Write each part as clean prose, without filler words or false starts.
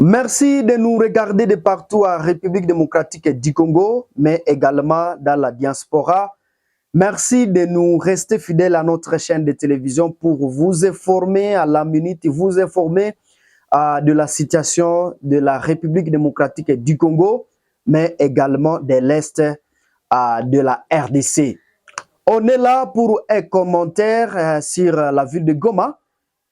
Merci de nous regarder de partout à République démocratique du Congo, mais également dans la diaspora. Merci de nous rester fidèles à notre chaîne de télévision pour vous informer à la minute, vous informer de la situation de la République démocratique du Congo, mais également de l'Est de la RDC. On est là pour un commentaire sur la ville de Goma,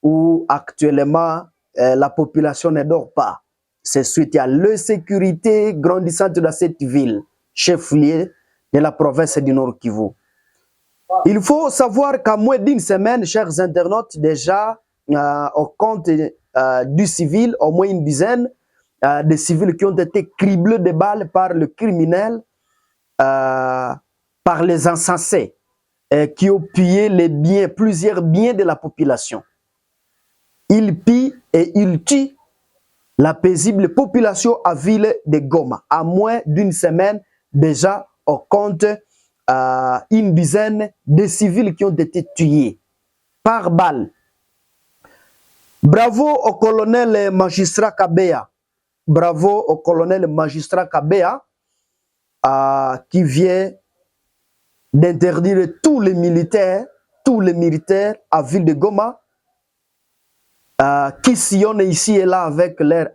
où actuellement la population ne dort pas. C'est suite à l'insécurité grandissante de cette ville, chef-lieu de la province du Nord Kivu. Il faut savoir qu'à moins d'une semaine, chers internautes, déjà au compte du civil, au moins une dizaine de civils qui ont été criblés de balles par le criminel, par les insensés, qui ont pillé les biens, plusieurs biens de la population. Ils pillent et ils tuent la paisible population à ville de Goma. À moins d'une semaine, déjà, on compte une dizaine de civils qui ont été tués par balle. Bravo au colonel magistrat Kabea. Bravo au colonel magistrat Kabea qui vient d'interdire tous les militaires à ville de Goma qui sillonnent ici et là avec leurs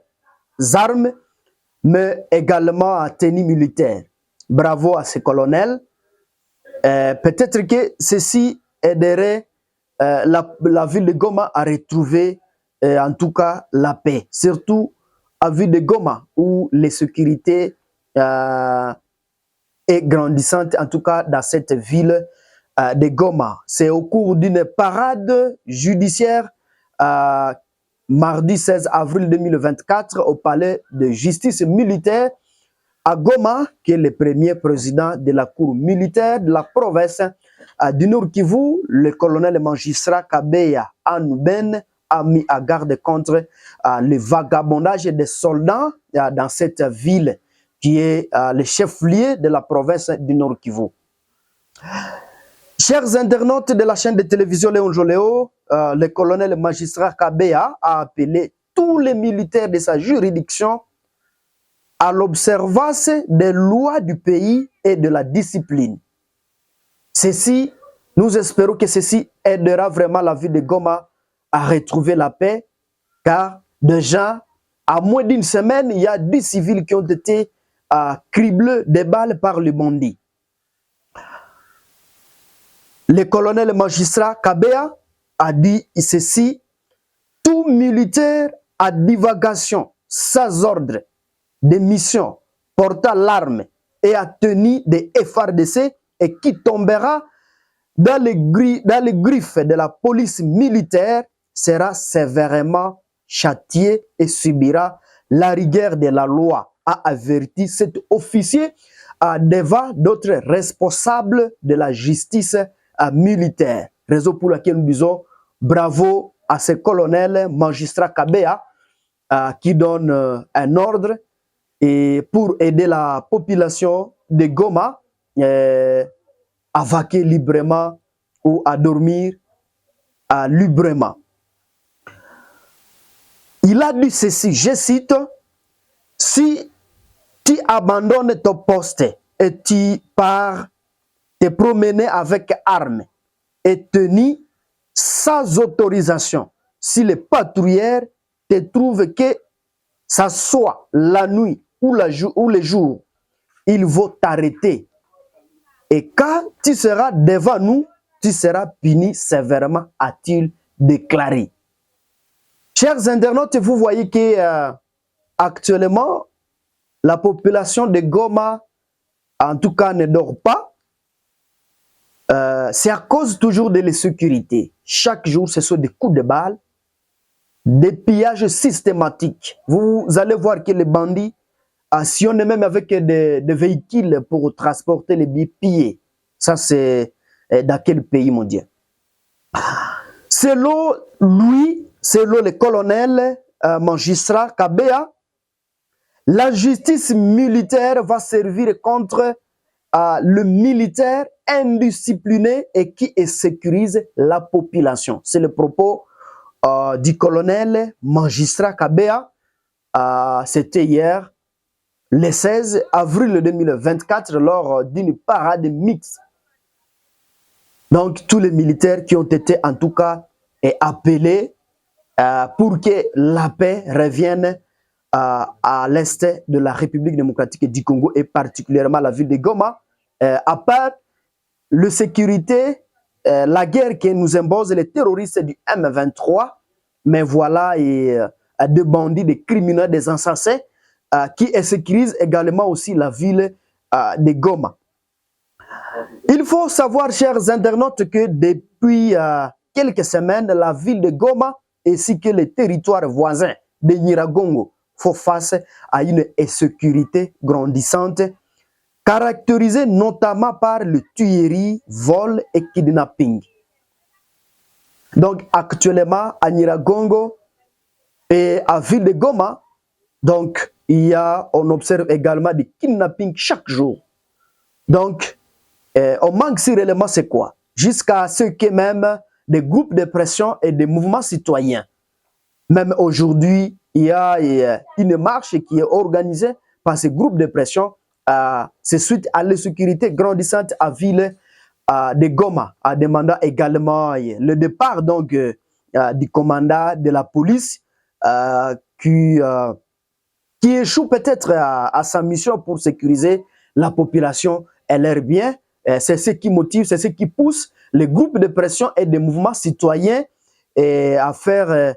armes, mais également à tenue militaire. Bravo à ce colonel. Peut-être que ceci aiderait la ville de Goma à retrouver en tout cas la paix, surtout à ville de Goma où l'insécurité est grandissante, en tout cas dans cette ville de Goma. C'est au cours d'une parade judiciaire mardi 16 avril 2024 au palais de justice militaire à Goma, qui est le premier président de la cour militaire de la province du Nord Kivu, le colonel magistrat Kabea Anouben a mis à garde contre le vagabondage des soldats dans cette ville qui est le chef-lieu de la province du Nord Kivu. Chers internautes de la chaîne de télévision Léon Joléo, le colonel magistrat Kabea a appelé tous les militaires de sa juridiction à l'observance des lois du pays et de la discipline. Ceci, nous espérons que ceci aidera vraiment la ville de Goma à retrouver la paix, car déjà, à moins d'une semaine, il y a 10 civils qui ont été criblés de balles par le bandit. Le colonel magistrat Kabea a dit ceci: tout militaire à divagation sans ordre de mission portant l'arme et à tenue des FRDC et qui tombera dans les griffes de la police militaire sera sévèrement châtié et subira la rigueur de la loi, a averti cet officier devant d'autres responsables de la justice militaire. Raison pour laquelle nous disons bravo à ce colonel magistrat Kabea qui donne un ordre et pour aider la population de Goma à vaquer librement ou à dormir librement. Il a dit ceci, je cite: si tu abandonnes ton poste et tu pars te promener avec armes et tenue sans autorisation, si les patrouilleurs te trouvent que ça soit la nuit ou le jour, ils vont t'arrêter. Et quand tu seras devant nous, tu seras puni sévèrement, a-t-il déclaré. Chers internautes, vous voyez que actuellement, la population de Goma, en tout cas, ne dort pas. C'est à cause toujours de l'insécurité. Chaque jour, ce sont des coups de balle, des pillages systématiques. Vous allez voir que les bandits sillonnent même avec des véhicules pour transporter les biens pillés. Ça, c'est dans quel pays mondial? Selon lui, selon le colonel magistrat Kabea, la justice militaire va servir contre le militaire indiscipliné et qui sécurise la population. C'est le propos du colonel magistrat Kabea c'était hier, le 16 avril 2024, lors d'une parade mixte. Donc, tous les militaires qui ont été en tout cas appelés pour que la paix revienne à l'est de la République démocratique du Congo et particulièrement la ville de Goma. À part la sécurité, la guerre que nous imposent les terroristes du M23, mais voilà, des bandits, des criminels, des insensés qui sécurisent également aussi la ville de Goma. Il faut savoir, chers internautes, que depuis quelques semaines, la ville de Goma ainsi que les territoires voisins de Nyiragongo font face à une insécurité grandissante, caractérisée notamment par le tuerie, vol et kidnapping. Donc actuellement, à Nyiragongo et à ville de Goma, donc on observe également des kidnappings chaque jour. Donc, on manque si réellement c'est quoi? Jusqu'à ce que même des groupes de pression et des mouvements citoyens, même aujourd'hui, il y a une marche qui est organisée par ces groupes de pression. C'est suite à l'insécurité grandissante à ville de Goma, en demandant également le départ donc, du commandant de la police qui échoue peut-être à sa mission pour sécuriser la population et leurs biens. C'est ce qui motive, c'est ce qui pousse les groupes de pression et des mouvements citoyens à faire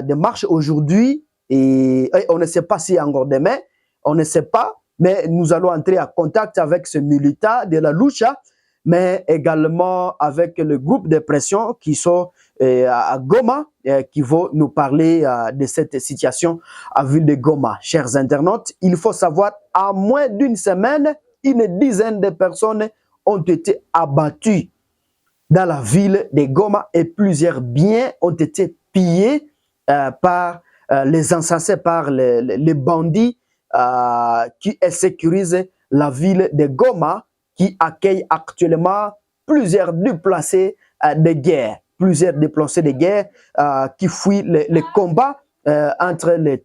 des marches aujourd'hui. Et on ne sait pas si encore demain, on ne sait pas, mais nous allons entrer en contact avec ce militant de la Lucha, mais également avec le groupe de pression qui sont à Goma, qui vont nous parler de cette situation à ville de Goma. Chers internautes, il faut savoir, à moins d'une semaine, une dizaine de personnes ont été abattues dans la ville de Goma et plusieurs biens ont été pillés par les insensés, par les bandits qui sécurisent la ville de Goma, qui accueille actuellement plusieurs déplacés de guerre. Plusieurs déplacés de guerre qui fuient les combats entre le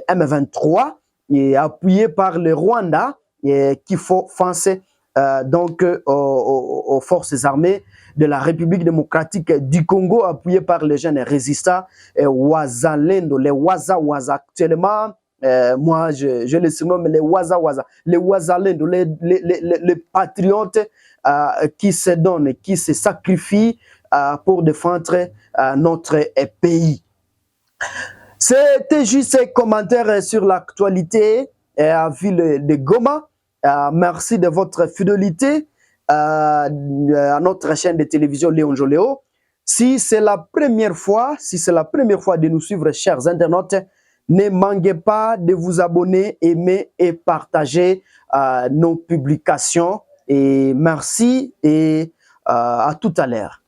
M23 et appuyé par le Rwanda qui font face donc aux forces armées de la République démocratique du Congo, appuyé par les jeunes résistants Wazalendo, les Waza actuellement. Moi, je les surnomme les Waza, les Wazalendo, les patriotes qui se donnent, qui se sacrifient pour défendre notre pays. C'était juste un commentaire sur l'actualité à ville de Goma. Merci de votre fidélité à notre chaîne de télévision Léon Joléo. Si c'est la première fois, de nous suivre, chers internautes, ne manquez pas de vous abonner, aimer et partager nos publications. Et merci et à tout à l'heure.